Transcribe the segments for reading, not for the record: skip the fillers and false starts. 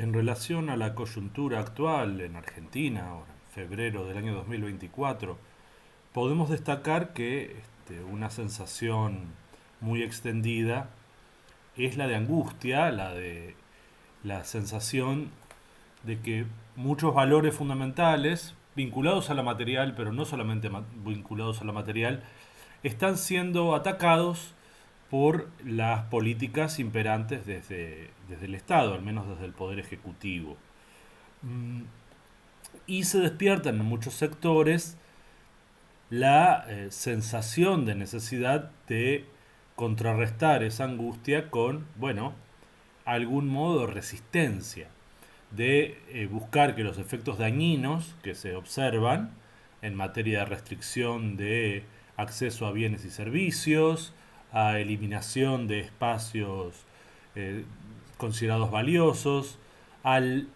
En relación a la coyuntura actual en Argentina, ahora en febrero del año 2024, podemos destacar que una sensación muy extendida es la de angustia, la sensación de que muchos valores fundamentales vinculados a la material, pero no solamente vinculados a la material, están siendo atacados por las políticas imperantes desde el Estado, al menos desde el Poder Ejecutivo. Y se despiertan en muchos sectores la sensación de necesidad de contrarrestar esa angustia con, bueno, algún modo de resistencia, de buscar que los efectos dañinos que se observan en materia de restricción de acceso a bienes y servicios, a eliminación de espacios eh, considerados valiosos, al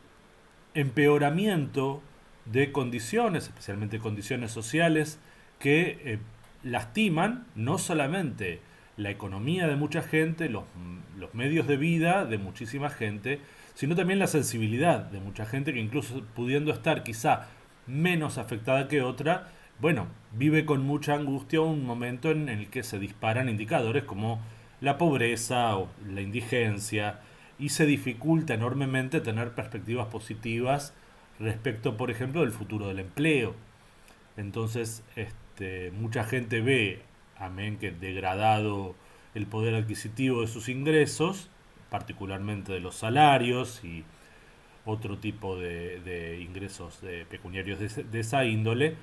empeoramiento de condiciones, especialmente condiciones sociales, que lastiman no solamente la economía de mucha gente, los medios de vida de muchísima gente, sino también la sensibilidad de mucha gente que incluso pudiendo estar quizá menos afectada que otra, bueno, vive con mucha angustia un momento en el que se disparan indicadores como la pobreza o la indigencia y se dificulta enormemente tener perspectivas positivas respecto, por ejemplo, del futuro del empleo. Entonces, mucha gente ve, amén, que degradado el poder adquisitivo de sus ingresos, particularmente de los salarios y otro tipo de ingresos pecuniarios de esa índole,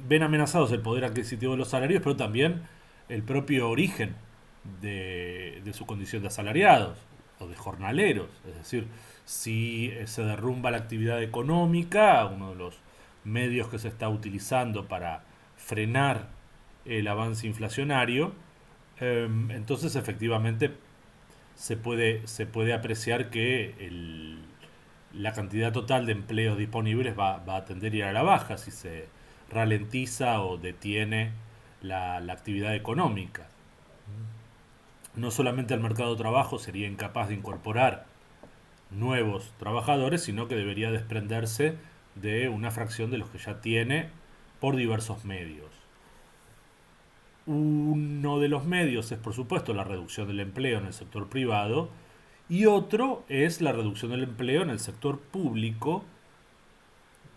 ven amenazados el poder adquisitivo de los salarios, pero también el propio origen de su condición de asalariados o de jornaleros. Es decir, si se derrumba la actividad económica, uno de los medios que se está utilizando para frenar el avance inflacionario, entonces efectivamente se puede apreciar que la cantidad total de empleos disponibles va a tender a ir a la baja si se ralentiza o detiene la actividad económica. No solamente el mercado de trabajo sería incapaz de incorporar nuevos trabajadores, sino que debería desprenderse de una fracción de los que ya tiene por diversos medios. Uno de los medios es, por supuesto, la reducción del empleo en el sector privado y otro es la reducción del empleo en el sector público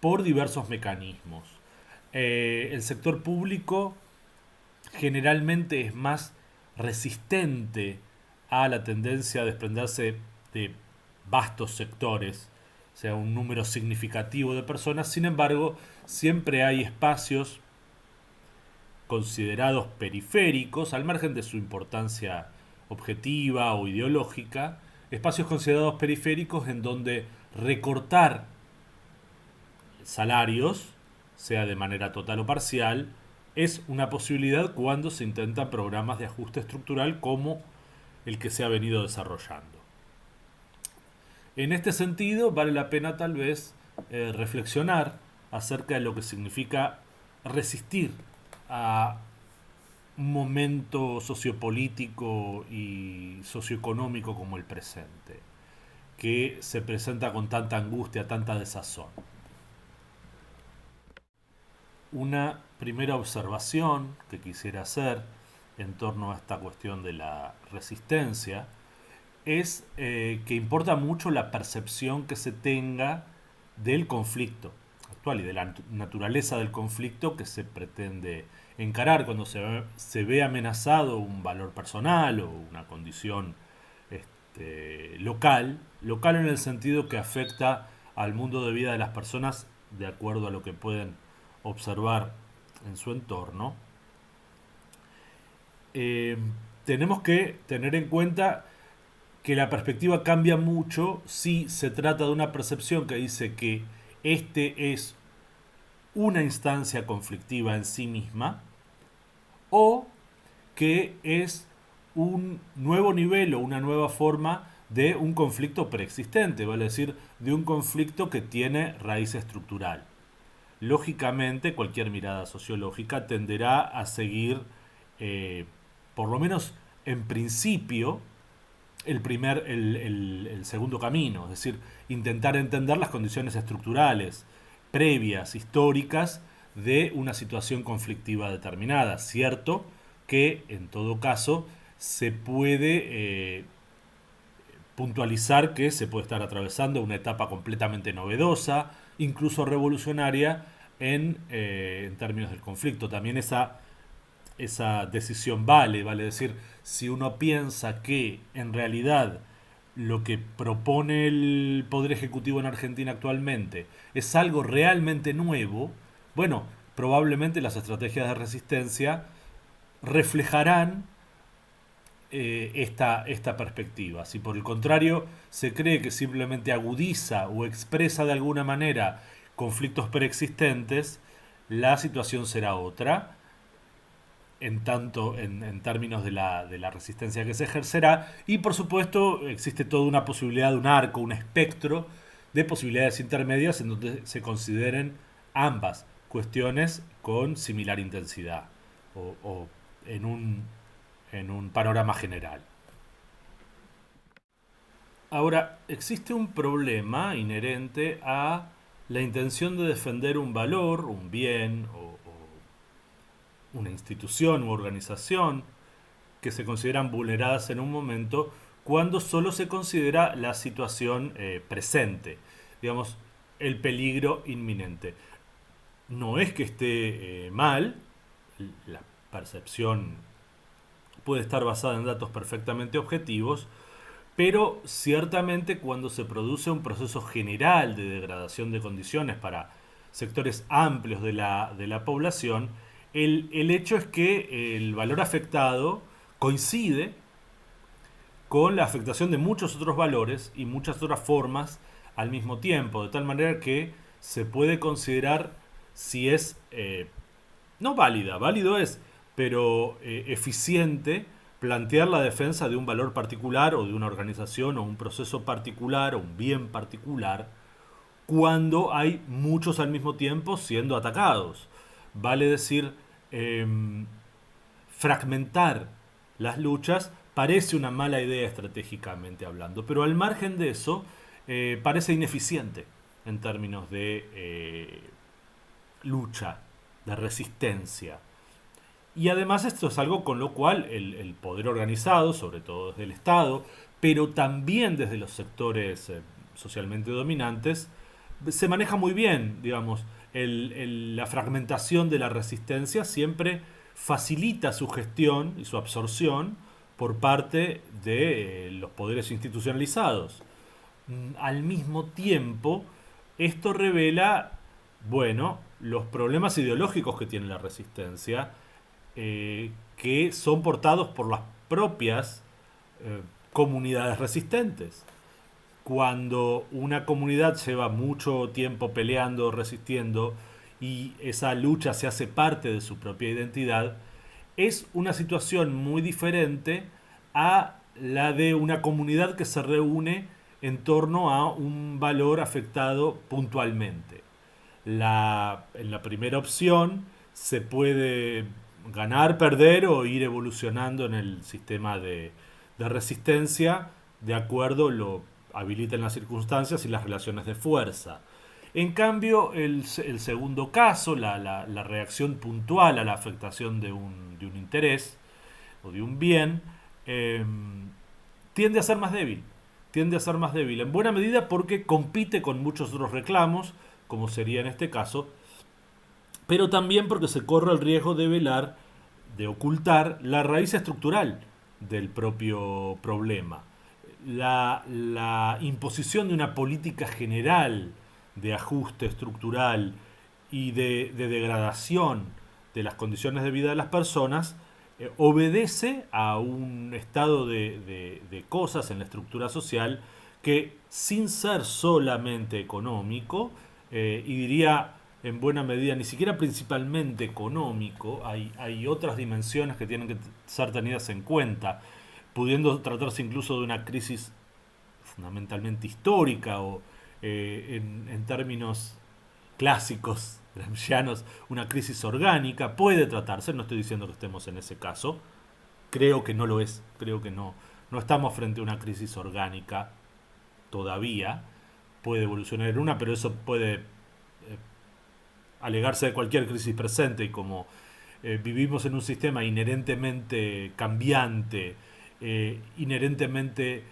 por diversos mecanismos. El sector público generalmente es más resistente a la tendencia a desprenderse de vastos sectores, o sea, un número significativo de personas. Sin embargo, siempre hay espacios considerados periféricos, al margen de su importancia objetiva o ideológica, espacios considerados periféricos en donde recortar salarios, sea de manera total o parcial, es una posibilidad cuando se intentan programas de ajuste estructural como el que se ha venido desarrollando. En este sentido, vale la pena tal vez reflexionar acerca de lo que significa resistir a un momento sociopolítico y socioeconómico como el presente, que se presenta con tanta angustia, tanta desazón. Una primera observación que quisiera hacer en torno a esta cuestión de la resistencia es que importa mucho la percepción que se tenga del conflicto actual y de la naturaleza del conflicto que se pretende encarar cuando se ve amenazado un valor personal o una condición local en el sentido que afecta al mundo de vida de las personas de acuerdo a lo que pueden observar en su entorno. Eh, Tenemos que tener en cuenta que la perspectiva cambia mucho si se trata de una percepción que dice que este es una instancia conflictiva en sí misma o que es un nuevo nivel o una nueva forma de un conflicto preexistente, vale decir, de un conflicto que tiene raíz estructural. Lógicamente, cualquier mirada sociológica tenderá a seguir, por lo menos en principio, el segundo camino, es decir, intentar entender las condiciones estructurales previas, históricas, de una situación conflictiva determinada. Cierto que en todo caso se puede puntualizar que se puede estar atravesando una etapa completamente novedosa, incluso revolucionaria en términos del conflicto. También esa decisión vale decir, si uno piensa que en realidad lo que propone el Poder Ejecutivo en Argentina actualmente es algo realmente nuevo, bueno, probablemente las estrategias de resistencia reflejarán esta perspectiva. Si por el contrario se cree que simplemente agudiza o expresa de alguna manera conflictos preexistentes, la situación será otra en términos de la resistencia que se ejercerá, y por supuesto existe toda una posibilidad de un arco, un espectro de posibilidades intermedias en donde se consideren ambas cuestiones con similar intensidad o en en un panorama general. Ahora, existe un problema inherente a la intención de defender un valor, un bien o una institución u organización que se consideran vulneradas en un momento cuando solo se considera la situación presente, digamos, el peligro inminente. No es que esté mal, la percepción puede estar basada en datos perfectamente objetivos, pero ciertamente cuando se produce un proceso general de degradación de condiciones para sectores amplios de la población, el hecho es que el valor afectado coincide con la afectación de muchos otros valores y muchas otras formas al mismo tiempo, de tal manera que se puede considerar si es, no válida, válido es, pero eficiente plantear la defensa de un valor particular o de una organización o un proceso particular o un bien particular cuando hay muchos al mismo tiempo siendo atacados. Vale decir, em, fragmentar las luchas parece una mala idea estratégicamente hablando, pero al margen de eso parece ineficiente en términos de lucha, de resistencia. Y además esto es algo con lo cual el poder organizado, sobre todo desde el Estado, pero también desde los sectores socialmente dominantes, se maneja muy bien, digamos, la fragmentación de la resistencia siempre facilita su gestión y su absorción por parte de los poderes institucionalizados. Al mismo tiempo, esto revela, bueno, los problemas ideológicos que tiene la resistencia, que son portados por las propias comunidades resistentes. Cuando una comunidad lleva mucho tiempo peleando, resistiendo, y esa lucha se hace parte de su propia identidad, es una situación muy diferente a la de una comunidad que se reúne en torno a un valor afectado puntualmente. En la primera opción se puede ganar, perder o ir evolucionando en el sistema de resistencia de acuerdo lo habiliten las circunstancias y las relaciones de fuerza. En cambio, el segundo caso, la reacción puntual a la afectación de un interés o de un bien, eh, tiende a ser más débil. Tiende a ser más débil, en buena medida porque compite con muchos otros reclamos, como sería en este caso, pero también porque se corre el riesgo de velar, de ocultar la raíz estructural del propio problema. La imposición de una política general de ajuste estructural y de degradación de las condiciones de vida de las personas obedece a un estado de cosas en la estructura social que, sin ser solamente económico, y diría en buena medida ni siquiera principalmente económico, hay otras dimensiones que tienen que ser tenidas en cuenta, pudiendo tratarse incluso de una crisis fundamentalmente histórica o en términos clásicos gramscianos, una crisis orgánica, puede tratarse, no estoy diciendo que estemos en ese caso, creo que no lo es, creo que No estamos frente a una crisis orgánica todavía. Puede evolucionar en una, pero eso puede alegarse de cualquier crisis presente. Y como vivimos en un sistema inherentemente cambiante, inherentemente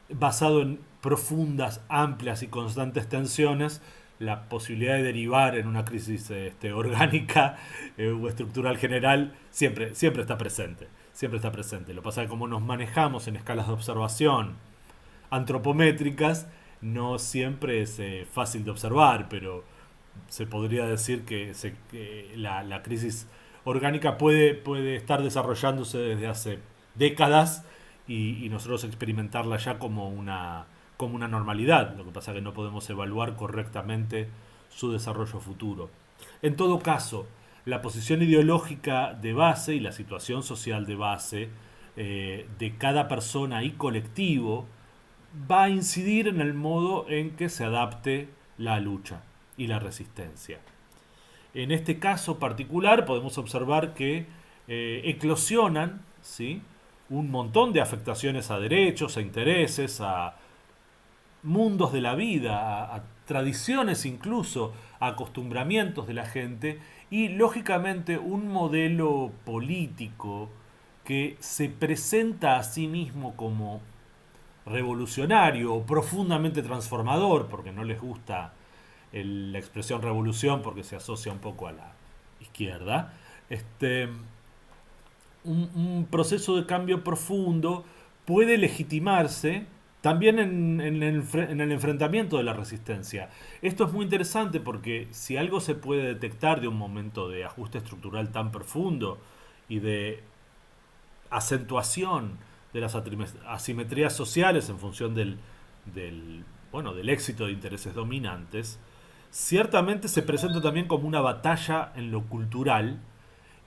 basado en profundas, amplias y constantes tensiones, la posibilidad de derivar en una crisis orgánica o estructural general siempre está presente. Siempre está presente. Lo que pasa es que como nos manejamos en escalas de observación antropométricas, no siempre es fácil de observar, pero se podría decir que la crisis orgánica puede estar desarrollándose desde hace décadas y nosotros experimentarla ya como una normalidad. Lo que pasa es que no podemos evaluar correctamente su desarrollo futuro. En todo caso, la posición ideológica de base y la situación social de base de cada persona y colectivo va a incidir en el modo en que se adapte la lucha y la resistencia. En este caso particular podemos observar que eclosionan, ¿sí?, un montón de afectaciones a derechos, a intereses, a mundos de la vida, a tradiciones incluso, a acostumbramientos de la gente y lógicamente un modelo político que se presenta a sí mismo como revolucionario o profundamente transformador, porque no les gusta la expresión revolución porque se asocia un poco a la izquierda. Un proceso de cambio profundo puede legitimarse también en el enfrentamiento de la resistencia. Esto es muy interesante porque si algo se puede detectar de un momento de ajuste estructural tan profundo y de acentuación de las asimetrías sociales en función del éxito de intereses dominantes, ciertamente se presenta también como una batalla en lo cultural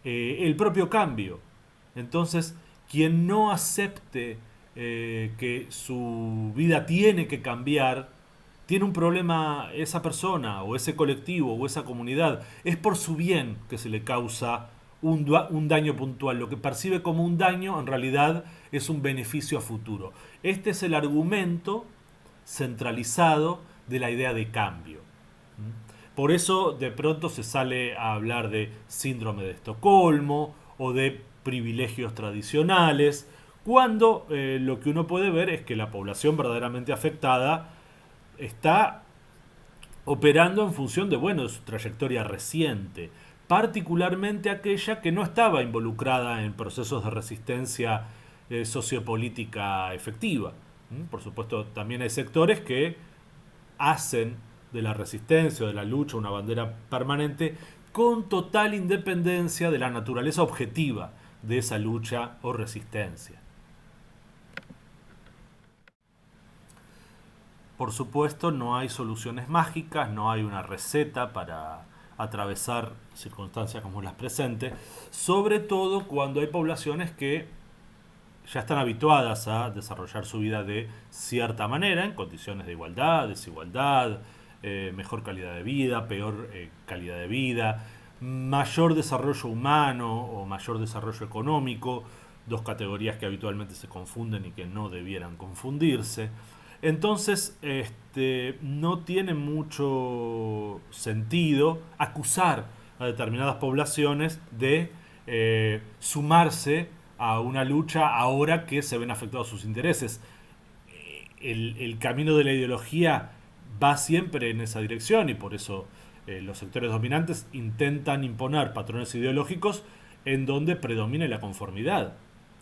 el propio cambio. Entonces, quien no acepte que su vida tiene que cambiar, tiene un problema esa persona o ese colectivo o esa comunidad. Es por su bien que se le causa un daño puntual. Lo que percibe como un daño en realidad es un beneficio a futuro. Este es el argumento centralizado de la idea de cambio. Por eso de pronto se sale a hablar de síndrome de Estocolmo o de privilegios tradicionales, cuando lo que uno puede ver es que la población verdaderamente afectada está operando en función de su trayectoria reciente, particularmente aquella que no estaba involucrada en procesos de resistencia sociopolítica efectiva. Por supuesto, también hay sectores que hacen de la resistencia o de la lucha una bandera permanente con total independencia de la naturaleza objetiva de esa lucha o resistencia. Por supuesto, no hay soluciones mágicas, no hay una receta para atravesar circunstancias como las presentes, sobre todo cuando hay poblaciones que ya están habituadas a desarrollar su vida de cierta manera, en condiciones de igualdad, desigualdad, mejor calidad de vida, peor calidad de vida, mayor desarrollo humano o mayor desarrollo económico, dos categorías que habitualmente se confunden y que no debieran confundirse. Entonces, no tiene mucho sentido acusar a determinadas poblaciones de sumarse a una lucha ahora que se ven afectados sus intereses. El camino de la ideología va siempre en esa dirección y por eso los sectores dominantes intentan imponer patrones ideológicos en donde predomine la conformidad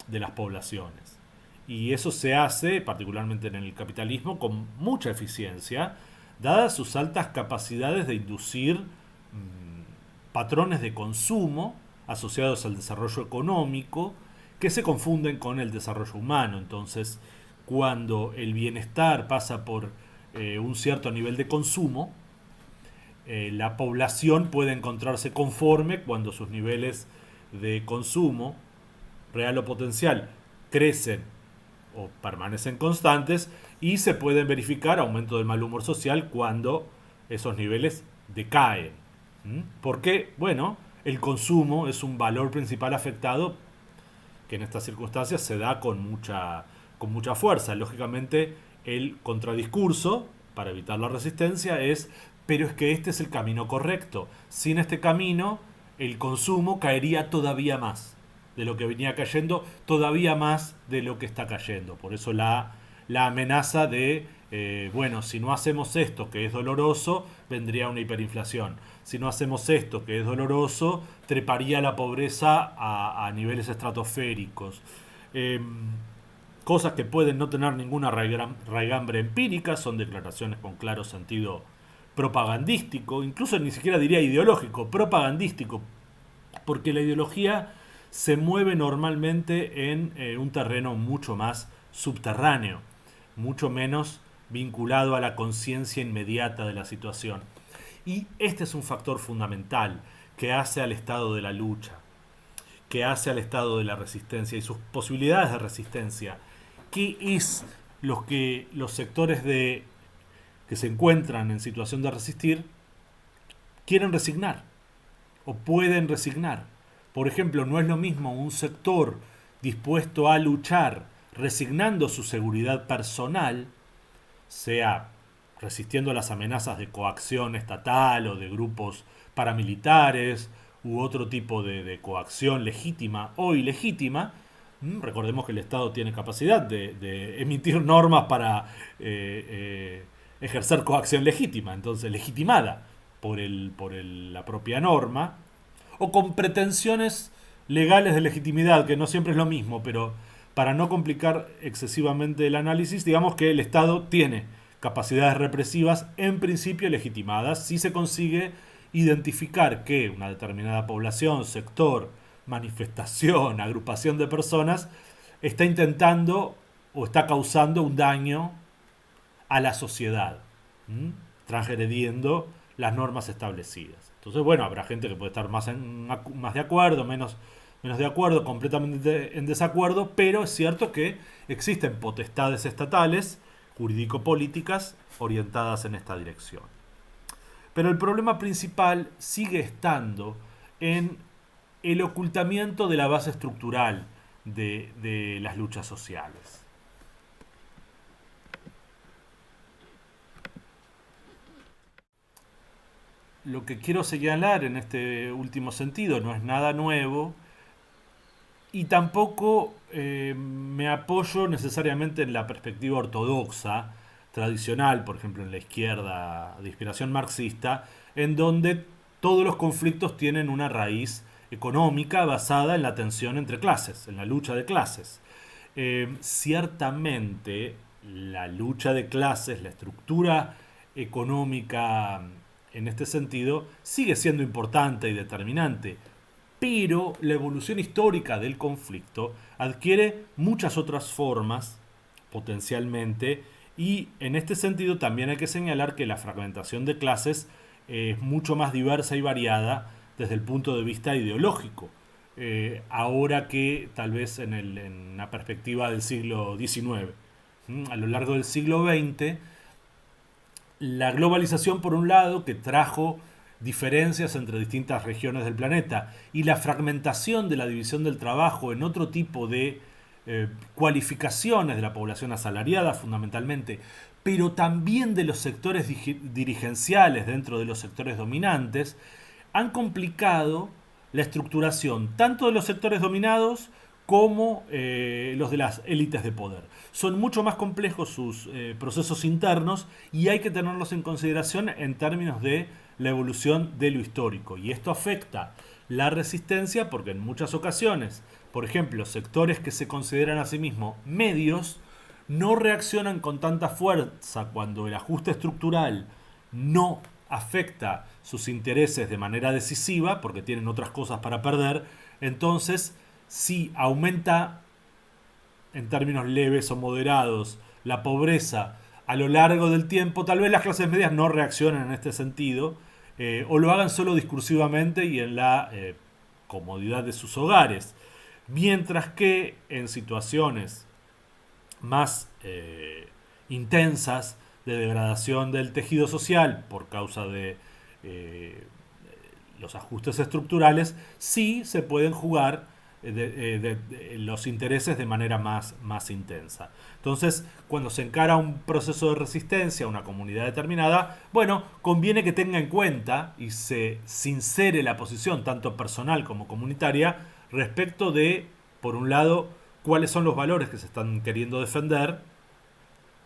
de las poblaciones. Y eso se hace, particularmente en el capitalismo, con mucha eficiencia, dadas sus altas capacidades de inducir patrones de consumo asociados al desarrollo económico que se confunden con el desarrollo humano. Entonces, cuando el bienestar pasa por un cierto nivel de consumo, la población puede encontrarse conforme cuando sus niveles de consumo, real o potencial, crecen o permanecen constantes y se pueden verificar aumento del mal humor social cuando esos niveles decaen. Porque, el consumo es un valor principal afectado que en estas circunstancias se da con con mucha fuerza. Lógicamente, el contradiscurso, para evitar la resistencia, es, pero es que este es el camino correcto. Sin este camino, el consumo caería todavía más de lo que venía cayendo, todavía más de lo que está cayendo. Por eso la amenaza de, bueno, si no hacemos esto que es doloroso, vendría una hiperinflación. Si no hacemos esto que es doloroso, treparía la pobreza a niveles estratosféricos. Eh, Cosas que pueden no tener ninguna raigambre empírica, son declaraciones con claro sentido propagandístico, incluso ni siquiera diría ideológico, propagandístico, porque la ideología se mueve normalmente en un terreno mucho más subterráneo, mucho menos vinculado a la conciencia inmediata de la situación. Y este es un factor fundamental que hace al estado de la lucha, que hace al estado de la resistencia y sus posibilidades de resistencia. ¿Qué es lo que los sectores que se encuentran en situación de resistir quieren resignar o pueden resignar? Por ejemplo, no es lo mismo un sector dispuesto a luchar resignando su seguridad personal, sea resistiendo a las amenazas de coacción estatal o de grupos paramilitares u otro tipo de coacción legítima o ilegítima. Recordemos que el Estado tiene capacidad de emitir normas para ejercer coacción legítima, entonces legitimada la propia norma, o con pretensiones legales de legitimidad, que no siempre es lo mismo, pero para no complicar excesivamente el análisis, digamos que el Estado tiene capacidades represivas en principio legitimadas si se consigue identificar que una determinada población, sector, manifestación, agrupación de personas está intentando o está causando un daño a la sociedad, transgrediendo las normas establecidas. Entonces, bueno, habrá gente que puede estar más de acuerdo, menos de acuerdo, completamente en desacuerdo, pero es cierto que existen potestades estatales, jurídico-políticas, orientadas en esta dirección. Pero el problema principal sigue estando en el ocultamiento de la base estructural de las luchas sociales. Lo que quiero señalar en este último sentido no es nada nuevo y tampoco me apoyo necesariamente en la perspectiva ortodoxa, tradicional, por ejemplo en la izquierda de inspiración marxista, en donde todos los conflictos tienen una raíz económica basada en la tensión entre clases, en la lucha de clases. Ciertamente la lucha de clases, la estructura económica en este sentido, sigue siendo importante y determinante, pero la evolución histórica del conflicto adquiere muchas otras formas, potencialmente, y en este sentido también hay que señalar que la fragmentación de clases es mucho más diversa y variada desde el punto de vista ideológico. Ahora que tal vez en una perspectiva del siglo XIX. A lo largo del siglo XX, la globalización por un lado, que trajo diferencias entre distintas regiones del planeta, y la fragmentación de la división del trabajo en otro tipo de cualificaciones de la población asalariada fundamentalmente, pero también de los sectores dirigenciales dentro de los sectores dominantes, han complicado la estructuración tanto de los sectores dominados como los de las élites de poder. Son mucho más complejos sus procesos internos y hay que tenerlos en consideración en términos de la evolución de lo histórico. Y esto afecta la resistencia porque en muchas ocasiones, por ejemplo, sectores que se consideran a sí mismos medios, no reaccionan con tanta fuerza cuando el ajuste estructural no afecta sus intereses de manera decisiva, porque tienen otras cosas para perder. Entonces, si aumenta en términos leves o moderados la pobreza a lo largo del tiempo, tal vez las clases medias no reaccionen en este sentido, o lo hagan solo discursivamente y en la comodidad de sus hogares. Mientras que en situaciones más intensas de degradación del tejido social por causa de los ajustes estructurales, sí se pueden jugar los intereses de manera más intensa. Entonces, cuando se encara un proceso de resistencia a una comunidad determinada, bueno, conviene que tenga en cuenta y se sincere la posición, tanto personal como comunitaria, respecto de, por un lado, cuáles son los valores que se están queriendo defender.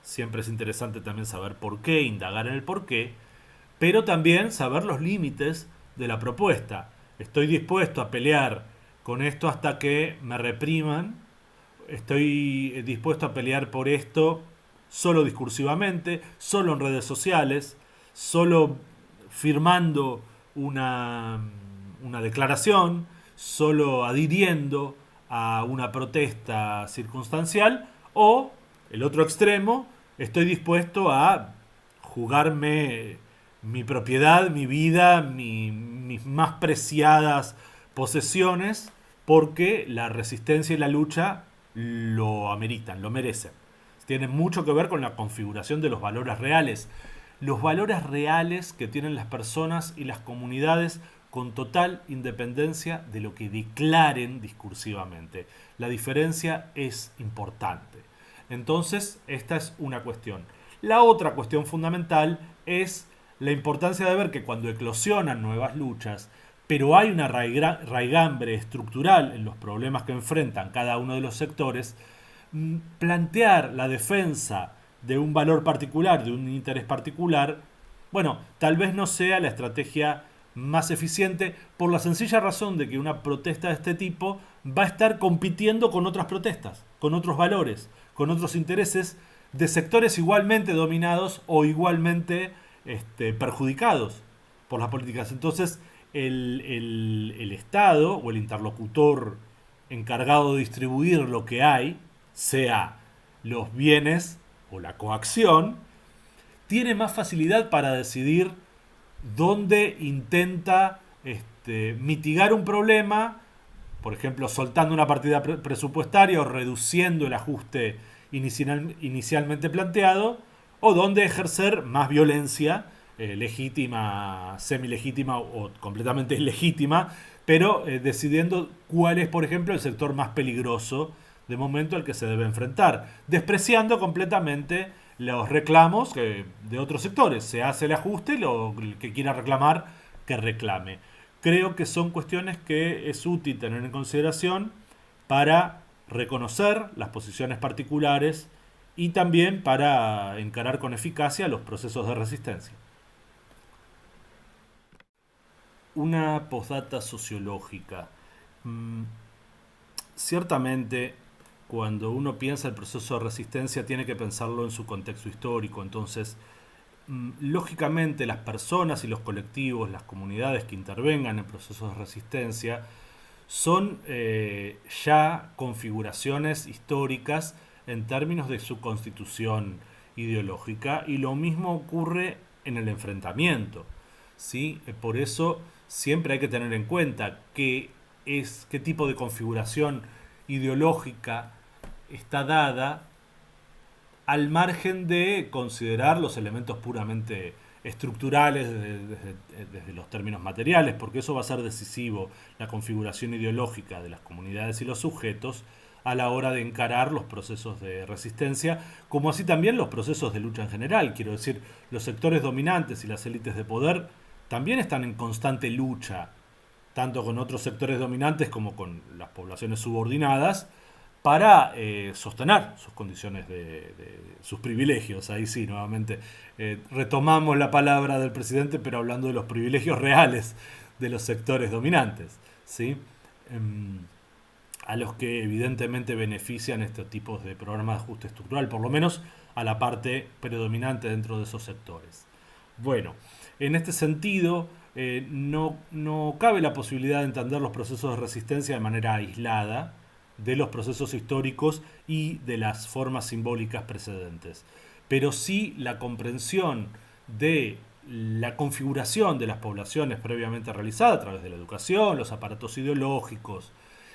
Siempre es interesante también saber por qué, indagar en el por qué, pero también saber los límites de la propuesta. Estoy dispuesto a pelear con esto hasta que me repriman, estoy dispuesto a pelear por esto solo discursivamente, solo en redes sociales, solo firmando una declaración, solo adhiriendo a una protesta circunstancial, o el otro extremo, estoy dispuesto a jugarme mi propiedad, mi vida, mis más preciadas posesiones, porque la resistencia y la lucha lo ameritan, lo merecen. Tiene mucho que ver con la configuración de los valores reales. Los valores reales que tienen las personas y las comunidades con total independencia de lo que declaren discursivamente. La diferencia es importante. Entonces, esta es una cuestión. La otra cuestión fundamental es la importancia de ver que cuando eclosionan nuevas luchas, pero hay una raigambre estructural en los problemas que enfrentan cada uno de los sectores, plantear la defensa de un valor particular, de un interés particular, bueno, tal vez no sea la estrategia más eficiente por la sencilla razón de que una protesta de este tipo va a estar compitiendo con otras protestas, con otros valores, con otros intereses de sectores igualmente dominados o igualmente perjudicados por las políticas. Entonces, el Estado o el interlocutor encargado de distribuir lo que hay, sea los bienes o la coacción, tiene más facilidad para decidir dónde intenta mitigar un problema, por ejemplo, soltando una partida presupuestaria o reduciendo el ajuste inicialmente planteado, o dónde ejercer más violencia, legítima, semilegítima o completamente ilegítima, pero decidiendo cuál es, por ejemplo, el sector más peligroso de momento al que se debe enfrentar, despreciando completamente los reclamos de otros sectores. Se hace el ajuste y el que quiera reclamar, que reclame. Creo que son cuestiones que es útil tener en consideración para reconocer las posiciones particulares y también para encarar con eficacia los procesos de resistencia. Una postdata sociológica. Mm, Ciertamente, cuando uno piensa el proceso de resistencia, tiene que pensarlo en su contexto histórico. Entonces, lógicamente, las personas y los colectivos, las comunidades que intervengan en procesos de resistencia, son ya configuraciones históricas en términos de su constitución ideológica, y lo mismo ocurre en el enfrentamiento, ¿sí? Por eso siempre hay que tener en cuenta qué tipo de configuración ideológica está dada, al margen de considerar los elementos puramente estructurales desde los términos materiales, porque eso va a ser decisivo, la configuración ideológica de las comunidades y los sujetos a la hora de encarar los procesos de resistencia, como así también los procesos de lucha en general. Quiero decir, los sectores dominantes y las élites de poder también están en constante lucha, tanto con otros sectores dominantes como con las poblaciones subordinadas, para sostener sus condiciones sus privilegios. Ahí sí, nuevamente retomamos la palabra del presidente, pero hablando de los privilegios reales de los sectores dominantes, ¿sí? A los que evidentemente benefician estos tipos de programas de ajuste estructural, por lo menos a la parte predominante dentro de esos sectores. Bueno, en este sentido, no cabe la posibilidad de entender los procesos de resistencia de manera aislada de los procesos históricos y de las formas simbólicas precedentes, pero sí la comprensión de la configuración de las poblaciones previamente realizada a través de la educación, los aparatos ideológicos,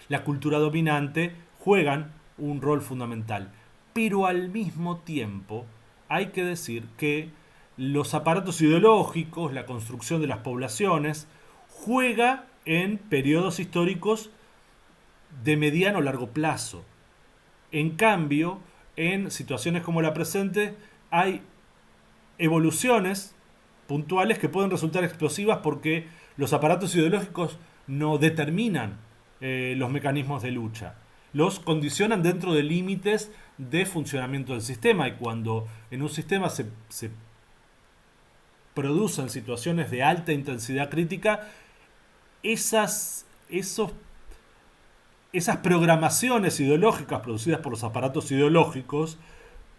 la cultura dominante, juegan un rol fundamental. Pero al mismo tiempo hay que decir que los aparatos ideológicos, la construcción de las poblaciones, juega en periodos históricos de mediano o largo plazo. En cambio, en situaciones como la presente, hay evoluciones puntuales que pueden resultar explosivas porque los aparatos ideológicos no determinan los mecanismos de lucha. Los condicionan dentro de límites de funcionamiento del sistema, y cuando en un sistema se producen situaciones de alta intensidad crítica, esos esas programaciones ideológicas producidas por los aparatos ideológicos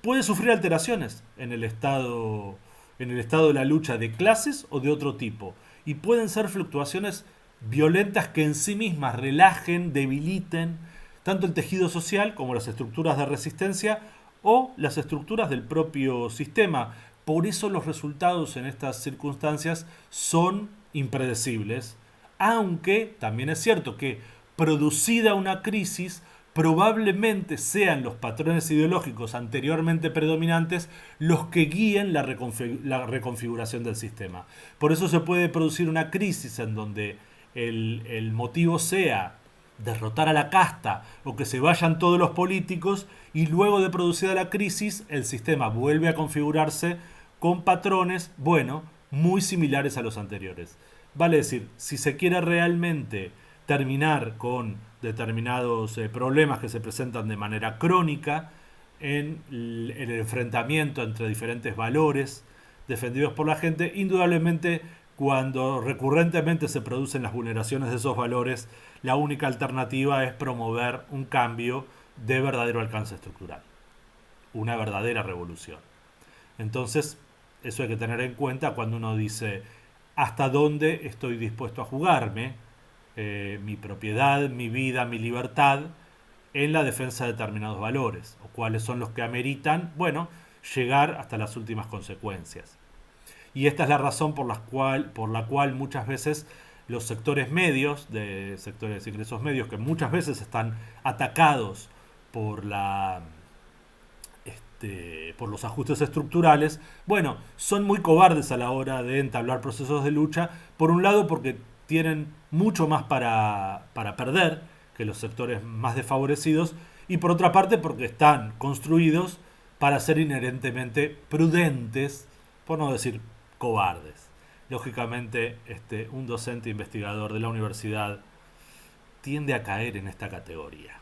pueden sufrir alteraciones en el estado de la lucha de clases o de otro tipo. Y pueden ser fluctuaciones violentas que en sí mismas relajen, debiliten tanto el tejido social como las estructuras de resistencia o las estructuras del propio sistema. Por eso los resultados en estas circunstancias son impredecibles, aunque también es cierto que producida una crisis, probablemente sean los patrones ideológicos anteriormente predominantes los que guíen la reconfiguración del sistema. Por eso se puede producir una crisis en donde el motivo sea derrotar a la casta o que se vayan todos los políticos, y luego de producida la crisis el sistema vuelve a configurarse con patrones, bueno, muy similares a los anteriores. Vale decir, si se quiere realmente terminar con determinados problemas que se presentan de manera crónica en el enfrentamiento entre diferentes valores defendidos por la gente, indudablemente cuando recurrentemente se producen las vulneraciones de esos valores, la única alternativa es promover un cambio de verdadero alcance estructural, una verdadera revolución. Entonces, eso hay que tener en cuenta cuando uno dice hasta dónde estoy dispuesto a jugarme mi propiedad, mi vida, mi libertad en la defensa de determinados valores, o cuáles son los que ameritan, bueno, llegar hasta las últimas consecuencias. Y esta es la razón por la cual muchas veces los sectores medios, de sectores de ingresos medios, que muchas veces están atacados por por los ajustes estructurales, bueno, son muy cobardes a la hora de entablar procesos de lucha, por un lado porque tienen mucho más para perder que los sectores más desfavorecidos, y por otra parte porque están construidos para ser inherentemente prudentes, por no decir cobardes. Lógicamente, un docente investigador de la universidad tiende a caer en esta categoría.